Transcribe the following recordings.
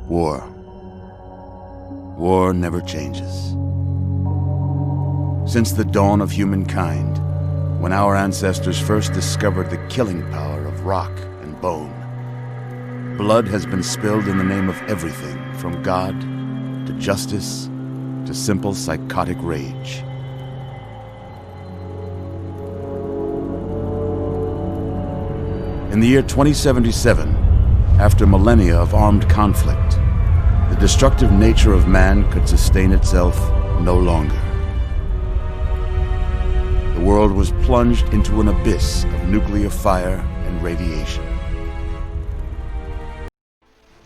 War. War never changes. Since the dawn of humankind, when our ancestors first discovered the killing power of rock and bone, blood has been spilled in the name of everything from God to justice to simple psychotic rage. In the year 2077, after millennia of armed conflict, the destructive nature of man could sustain itself no longer. The world was plunged into an abyss of nuclear fire and radiation.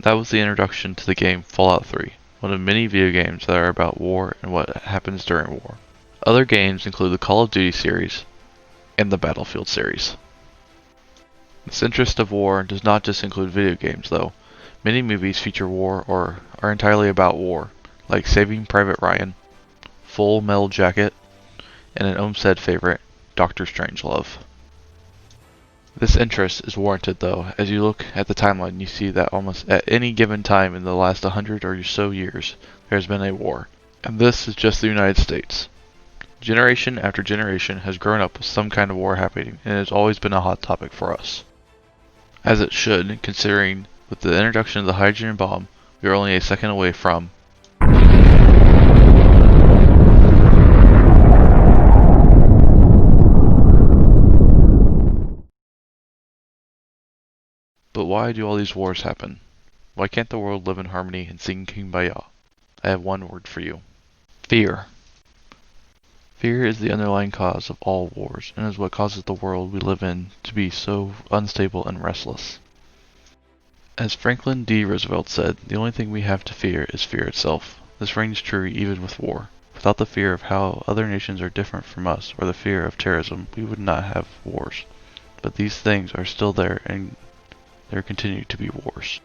That was the introduction to the game Fallout 3, one of many video games that are about war and what happens during war. Other games include the Call of Duty series and the Battlefield series. This interest of war does not just include video games, though. Many movies feature war or are entirely about war, like Saving Private Ryan, Full Metal Jacket, and an Olmsted favorite, Dr. Strangelove. This interest is warranted, though. As you look at the timeline, you see that almost at any given time in the last 100 or so years, there has been a war. And this is just the United States. Generation after generation has grown up with some kind of war happening, and it has always been a hot topic for us. As it should, considering with the introduction of the hydrogen bomb, we are only a second away from But why do all these wars happen? Why can't the world live in harmony and sing Kumbaya? I have one word for you. Fear. Fear is the underlying cause of all wars, and is what causes the world we live in to be so unstable and restless. As Franklin D. Roosevelt said, the only thing we have to fear is fear itself. This rings true even with war. Without the fear of how other nations are different from us, or the fear of terrorism, we would not have wars. But these things are still there, and there continue to be wars.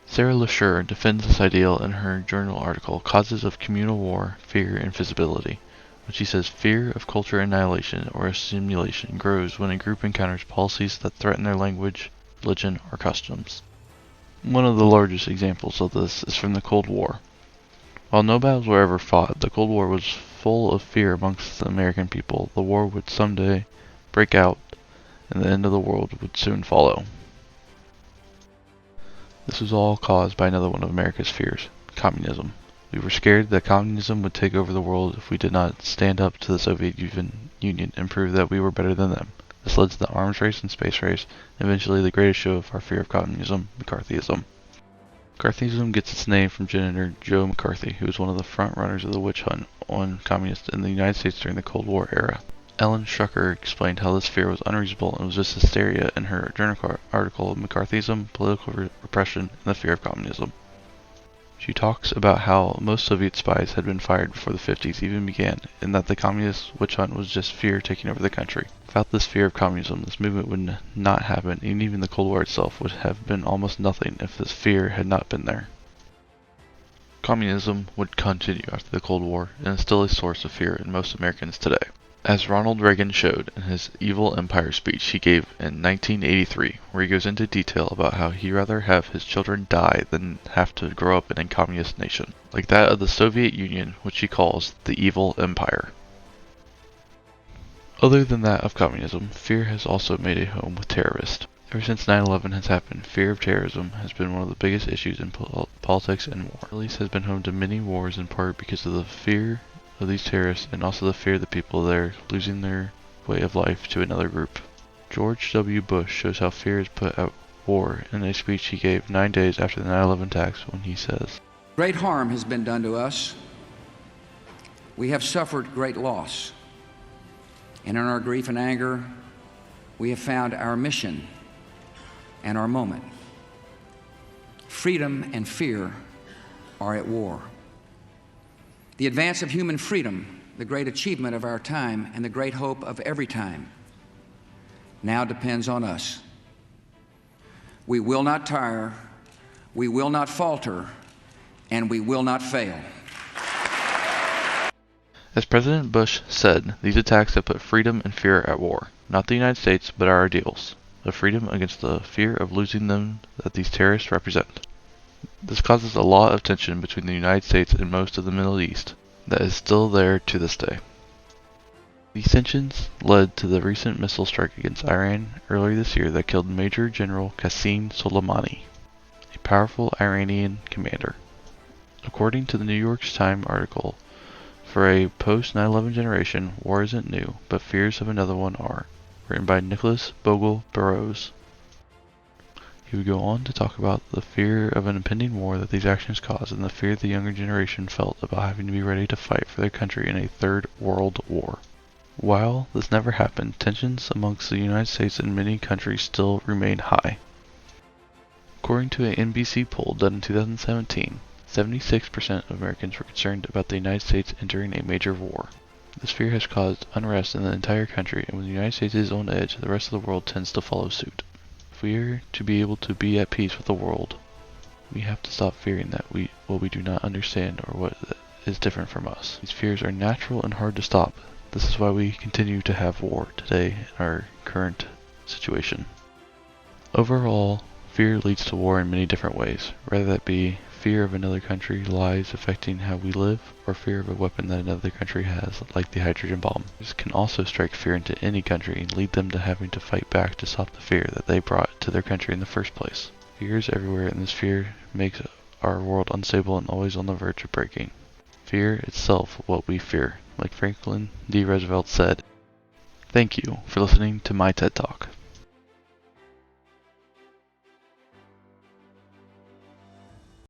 Sarah LaSure defends this ideal in her journal article, Causes of Communal War, Fear, and Visibility. When she says fear of culture annihilation or assimilation grows when a group encounters policies that threaten their language, religion, or customs. One of the largest examples of this is from the Cold War. While no battles were ever fought, the Cold War was full of fear amongst the American people. The war would someday break out, and the end of the world would soon follow. This was all caused by another one of America's fears, communism. We were scared that communism would take over the world if we did not stand up to the Soviet Union and prove that we were better than them. This led to the arms race and space race, and eventually the greatest show of our fear of communism, McCarthyism. McCarthyism gets its name from Senator Joe McCarthy, who was one of the front runners of the witch hunt on communists in the United States during the Cold War era. Ellen Schucker explained how this fear was unreasonable and was just hysteria in her journal article, McCarthyism, Political Repression, and the Fear of Communism. She talks about how most Soviet spies had been fired before the 50s even began, and that the communist witch hunt was just fear taking over the country. Without this fear of communism, this movement would not happen, and even the Cold War itself would have been almost nothing if this fear had not been there. Communism would continue after the Cold War, and is still a source of fear in most Americans today. As Ronald Reagan showed in his Evil Empire speech he gave in 1983, where he goes into detail about how he'd rather have his children die than have to grow up in a communist nation, like that of the Soviet Union, which he calls the Evil Empire. Other than that of communism, fear has also made a home with terrorists. Ever since 9/11 has happened, fear of terrorism has been one of the biggest issues in politics and war. The Middle East has been home to many wars in part because of the fear of these terrorists and also the fear of the people there losing their way of life to another group. George W. Bush shows how fear is put at war in a speech he gave 9 days after the 9/11 attacks when he says, "Great harm has been done to us. We have suffered great loss. And in our grief and anger, we have found our mission and our moment. Freedom and fear are at war. The advance of human freedom, the great achievement of our time and the great hope of every time, now depends on us. We will not tire, we will not falter, and we will not fail." As President Bush said, these attacks have put freedom and fear at war, not the United States, but our ideals, the freedom against the fear of losing them that these terrorists represent. This causes a lot of tension between the United States and most of the Middle East that is still there to this day. These tensions led to the recent missile strike against Iran earlier this year that killed Major General Qasem Soleimani, a powerful Iranian commander. According to the New York Times article, for a post-9/11 generation, war isn't new, but fears of another one are, written by Nicholas Bogle-Burrows. He would go on to talk about the fear of an impending war that these actions cause and the fear the younger generation felt about having to be ready to fight for their country in a third world war. While this never happened, tensions amongst the United States and many countries still remain high. According to an NBC poll done in 2017, 76% of Americans were concerned about the United States entering a major war. This fear has caused unrest in the entire country, and when the United States is on edge, the rest of the world tends to follow suit. If we are to be able to be at peace with the world, we have to stop fearing that we do not understand or what is different from us. These fears are natural and hard to stop. This is why we continue to have war today in our current situation. Overall, fear leads to war in many different ways, whether that be fear of another country lies affecting how we live, or fear of a weapon that another country has, like the hydrogen bomb. This can also strike fear into any country and lead them to having to fight back to stop the fear that they brought to their country in the first place. Fear is everywhere, and this fear makes our world unstable and always on the verge of breaking. Fear itself what we fear, like Franklin D. Roosevelt said. Thank you for listening to my TED Talk.